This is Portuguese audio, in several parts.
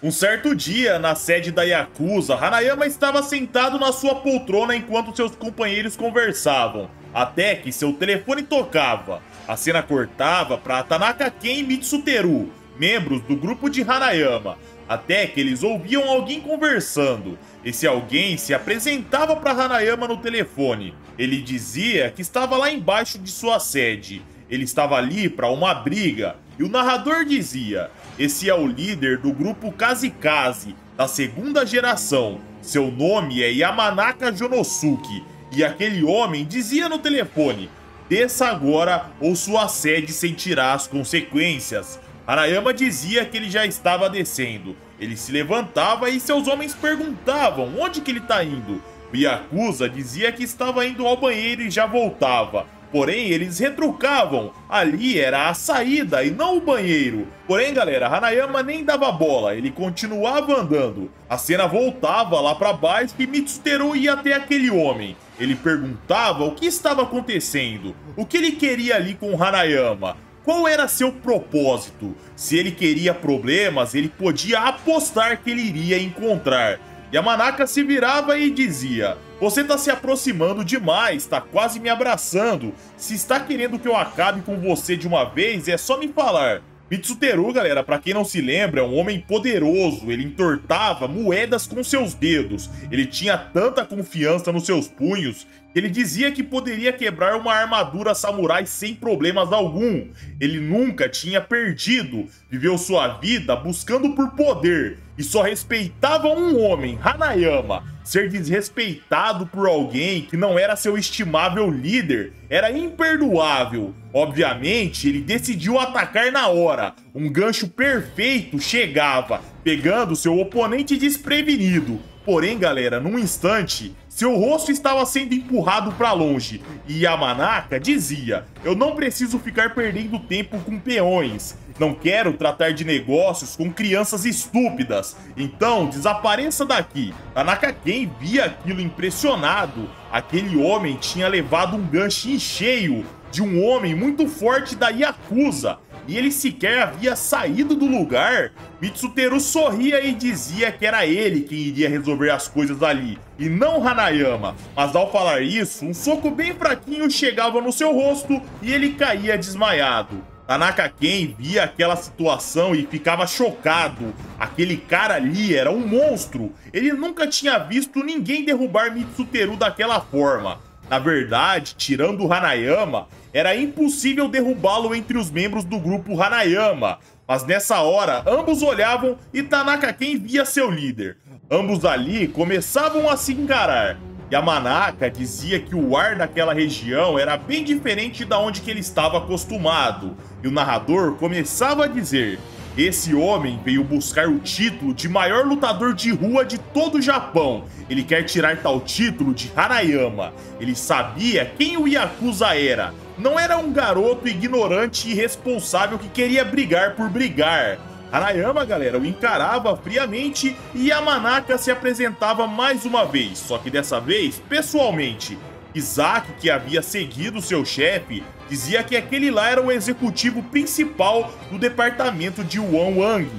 Um certo dia, na sede da Yakuza, Hanayama estava sentado na sua poltrona enquanto seus companheiros conversavam, até que seu telefone tocava. A cena cortava para Tanaka Ken e Mitsuteru, membros do grupo de Hanayama, até que eles ouviam alguém conversando. Esse alguém se apresentava para Hanayama no telefone. Ele dizia que estava lá embaixo de sua sede. Ele estava ali para uma briga. E o narrador dizia: esse é o líder do grupo Kazikaze, da segunda geração. Seu nome é Yamanaka Jonosuke. E aquele homem dizia no telefone: desça agora ou sua sede sentirá as consequências. Hanayama dizia que ele já estava descendo. Ele se levantava e seus homens perguntavam onde que ele está indo. O Yakuza dizia que estava indo ao banheiro e já voltava. Porém, eles retrucavam, ali era a saída e não o banheiro. Porém, galera, Hanayama nem dava bola, ele continuava andando. A cena voltava lá pra baixo e Mitsuteru ia até aquele homem. Ele perguntava o que estava acontecendo, o que ele queria ali com Hanayama. Qual era seu propósito? Se ele queria problemas, ele podia apostar que ele iria encontrar. Yamanaka se virava e dizia: você tá se aproximando demais, tá quase me abraçando. Se está querendo que eu acabe com você de uma vez, é só me falar. Mitsuteru, galera, pra quem não se lembra, é um homem poderoso. Ele entortava moedas com seus dedos. Ele tinha tanta confiança nos seus punhos que ele dizia que poderia quebrar uma armadura samurai sem problemas algum. Ele nunca tinha perdido. Viveu sua vida buscando por poder e só respeitava um homem, Hanayama. Ser desrespeitado por alguém que não era seu estimável líder era imperdoável. Obviamente, ele decidiu atacar na hora. Um gancho perfeito chegava, pegando seu oponente desprevenido. Porém, galera, num instante, seu rosto estava sendo empurrado para longe e Yamanaka dizia: eu não preciso ficar perdendo tempo com peões. Não quero tratar de negócios com crianças estúpidas. Então, desapareça daqui. Tanaka Ken via aquilo impressionado. Aquele homem tinha levado um gancho em cheio de um homem muito forte da Yakuza. E ele sequer havia saído do lugar. Mitsuteru sorria e dizia que era ele quem iria resolver as coisas ali, e não Hanayama. Mas ao falar isso, um soco bem fraquinho chegava no seu rosto e ele caía desmaiado. Tanaka Ken via aquela situação e ficava chocado. Aquele cara ali era um monstro. Ele nunca tinha visto ninguém derrubar Mitsuteru daquela forma. Na verdade, tirando o Hanayama, era impossível derrubá-lo entre os membros do grupo Hanayama. Mas nessa hora, ambos olhavam e Tanaka Ken via seu líder. Ambos ali começavam a se encarar. Yamanaka dizia que o ar daquela região era bem diferente da onde que ele estava acostumado. E o narrador começava a dizer: esse homem veio buscar o título de maior lutador de rua de todo o Japão. Ele quer tirar tal título de Hanayama. Ele sabia quem o Yakuza era. Não era um garoto ignorante e irresponsável que queria brigar por brigar. Hanayama, galera, o encarava friamente e Yamanaka se apresentava mais uma vez, só que dessa vez pessoalmente. Isaac, que havia seguido seu chefe, dizia que aquele lá era o executivo principal do departamento de Wang,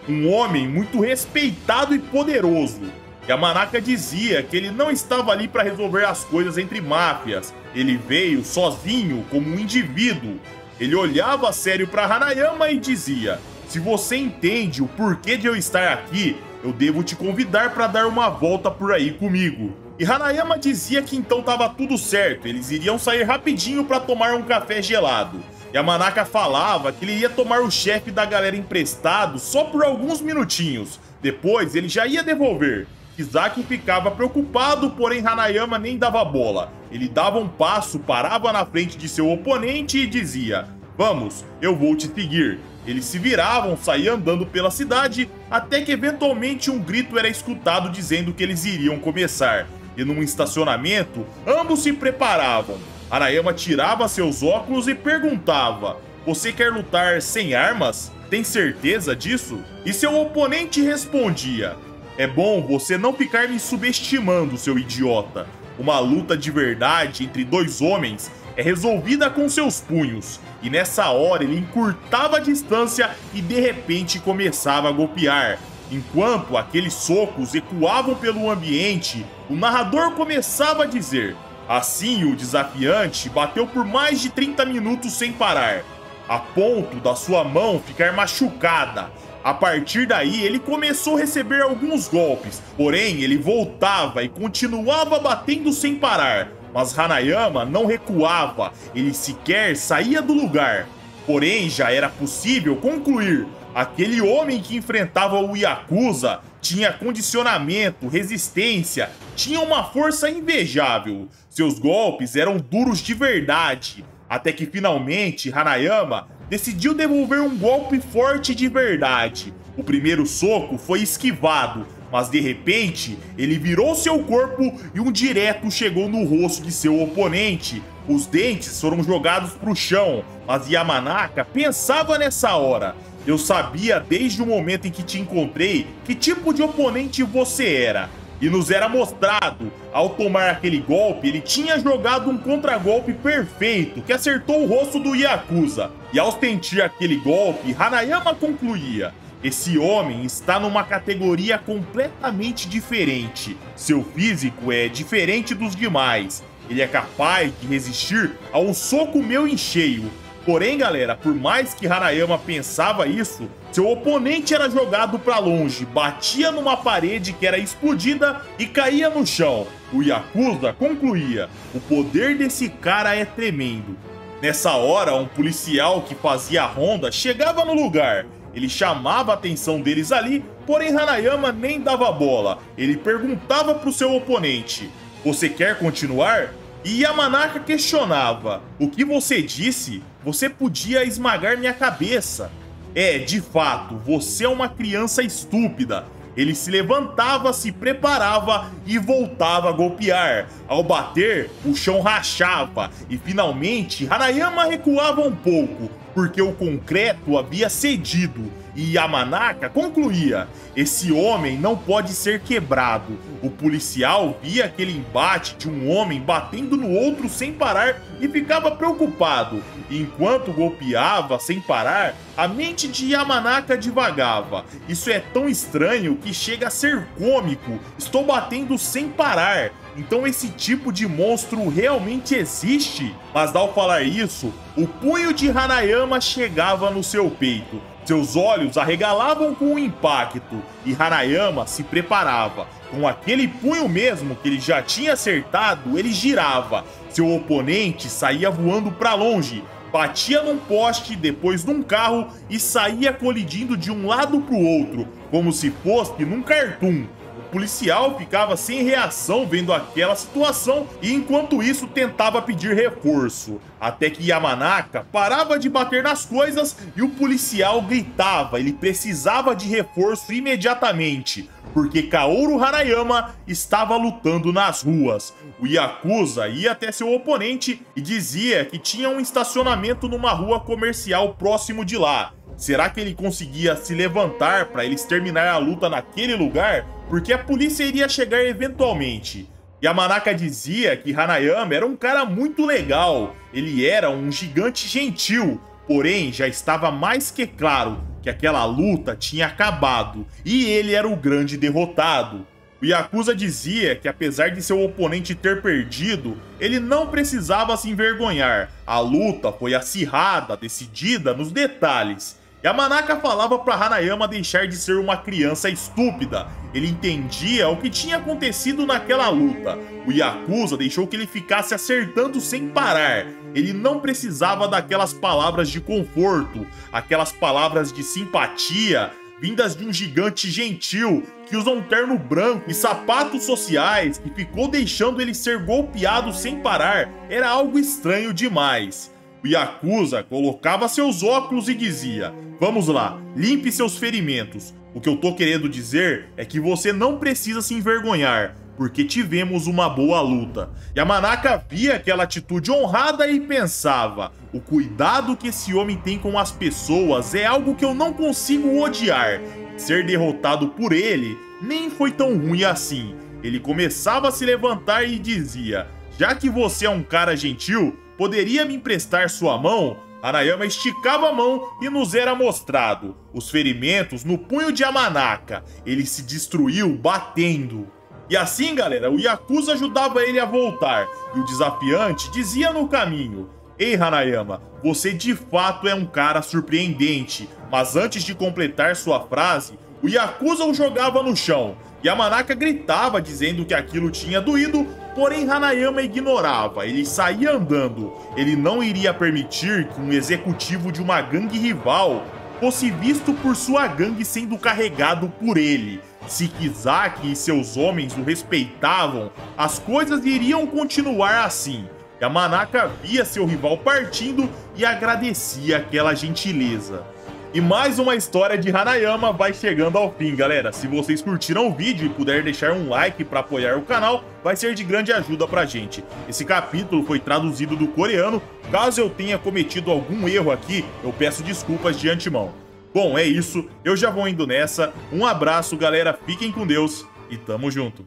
um homem muito respeitado e poderoso. Yamanaka dizia que ele não estava ali para resolver as coisas entre máfias, ele veio sozinho como um indivíduo. Ele olhava sério para Hanayama e dizia: se você entende o porquê de eu estar aqui, eu devo te convidar para dar uma volta por aí comigo. E Hanayama dizia que então estava tudo certo, eles iriam sair rapidinho para tomar um café gelado. Yamanaka falava que ele ia tomar o chefe da galera emprestado só por alguns minutinhos, depois ele já ia devolver. Isaac ficava preocupado, porém Hanayama nem dava bola. Ele dava um passo, parava na frente de seu oponente e dizia: vamos, eu vou te seguir. Eles se viravam, saíam andando pela cidade, até que eventualmente um grito era escutado dizendo que eles iriam começar. E num estacionamento, ambos se preparavam. Hanayama tirava seus óculos e perguntava: você quer lutar sem armas? Tem certeza disso? E seu oponente respondia: é bom você não ficar me subestimando, seu idiota. Uma luta de verdade entre dois homens é resolvida com seus punhos. E nessa hora ele encurtava a distância e de repente começava a golpear. Enquanto aqueles socos ecoavam pelo ambiente, o narrador começava a dizer: assim, o desafiante bateu por mais de 30 minutos sem parar, a ponto da sua mão ficar machucada. A partir daí, ele começou a receber alguns golpes, porém ele voltava e continuava batendo sem parar. Mas Hanayama não recuava, ele sequer saía do lugar. Porém, já era possível concluir: aquele homem que enfrentava o Yakuza tinha condicionamento, resistência, tinha uma força invejável. Seus golpes eram duros de verdade. Até que finalmente Hanayama decidiu devolver um golpe forte de verdade. O primeiro soco foi esquivado, mas de repente ele virou seu corpo e um direto chegou no rosto de seu oponente. Os dentes foram jogados para o chão, mas Yamanaka pensava nessa hora: eu sabia desde o momento em que te encontrei que tipo de oponente você era. E nos era mostrado, ao tomar aquele golpe, ele tinha jogado um contragolpe perfeito que acertou o rosto do Yakuza. E ao sentir aquele golpe, Hanayama concluía: esse homem está numa categoria completamente diferente. Seu físico é diferente dos demais. Ele é capaz de resistir a um soco meu em cheio. Porém, galera, por mais que Hanayama pensava isso, seu oponente era jogado para longe, batia numa parede que era explodida e caía no chão. O Yakuza concluía: o poder desse cara é tremendo. Nessa hora, um policial que fazia a ronda chegava no lugar. Ele chamava a atenção deles ali, porém Hanayama nem dava bola. Ele perguntava para o seu oponente: você quer continuar? E Yamanaka questionava: o que você disse? Você podia esmagar minha cabeça. É, de fato, você é uma criança estúpida. Ele se levantava, se preparava e voltava a golpear. Ao bater, o chão rachava e finalmente Hanayama recuava um pouco, porque o concreto havia cedido. E Yamanaka concluía: esse homem não pode ser quebrado. O policial via aquele embate de um homem batendo no outro sem parar e ficava preocupado. E enquanto golpeava sem parar, a mente de Yamanaka divagava. Isso é tão estranho que chega a ser cômico. Estou batendo sem parar. Então esse tipo de monstro realmente existe? Mas ao falar isso, o punho de Hanayama chegava no seu peito. Seus olhos arregalavam com o impacto e Hanayama se preparava. Com aquele punho mesmo que ele já tinha acertado, ele girava. Seu oponente saía voando para longe, batia num poste, depois num carro e saía colidindo de um lado para o outro, como se fosse num cartoon. O policial ficava sem reação vendo aquela situação e enquanto isso tentava pedir reforço. Até que Yamanaka parava de bater nas coisas e o policial gritava: ele precisava de reforço imediatamente, porque Kaoru Hanayama estava lutando nas ruas. O Yakuza ia até seu oponente e dizia que tinha um estacionamento numa rua comercial próximo de lá. Será que ele conseguia se levantar para eles terminar a luta naquele lugar? Porque a polícia iria chegar eventualmente. Yamanaka dizia que Hanayama era um cara muito legal, ele era um gigante gentil, porém já estava mais que claro que aquela luta tinha acabado e ele era o grande derrotado. O Yakuza dizia que apesar de seu oponente ter perdido, ele não precisava se envergonhar. A luta foi acirrada, decidida nos detalhes. Yamanaka falava para Hanayama deixar de ser uma criança estúpida. Ele entendia o que tinha acontecido naquela luta. O Yakuza deixou que ele ficasse acertando sem parar. Ele não precisava daquelas palavras de conforto, aquelas palavras de simpatia, vindas de um gigante gentil que usa um terno branco e sapatos sociais e ficou deixando ele ser golpeado sem parar. Era algo estranho demais. O Yakuza colocava seus óculos e dizia: vamos lá, limpe seus ferimentos. O que eu tô querendo dizer é que você não precisa se envergonhar, porque tivemos uma boa luta. Yamanaka via aquela atitude honrada e pensava: o cuidado que esse homem tem com as pessoas é algo que eu não consigo odiar. Ser derrotado por ele nem foi tão ruim assim. Ele começava a se levantar e dizia: já que você é um cara gentil, poderia me emprestar sua mão? Hanayama esticava a mão e nos era mostrado os ferimentos no punho de Yamanaka. Ele se destruiu batendo. E assim, galera, o Yakuza ajudava ele a voltar, e o desafiante dizia no caminho: "Ei, Hanayama, você de fato é um cara surpreendente." Mas antes de completar sua frase, o Yakuza o jogava no chão. Yamanaka gritava dizendo que aquilo tinha doído, porém Hanayama ignorava. Ele saía andando. Ele não iria permitir que um executivo de uma gangue rival fosse visto por sua gangue sendo carregado por ele. Se Kizaki e seus homens o respeitavam, as coisas iriam continuar assim. Yamanaka via seu rival partindo e agradecia aquela gentileza. E mais uma história de Hanayama vai chegando ao fim, galera. Se vocês curtiram o vídeo e puderem deixar um like para apoiar o canal, vai ser de grande ajuda pra gente. Esse capítulo foi traduzido do coreano. Caso eu tenha cometido algum erro aqui, eu peço desculpas de antemão. Bom, é isso. Eu já vou indo nessa. Um abraço, galera. Fiquem com Deus e tamo junto.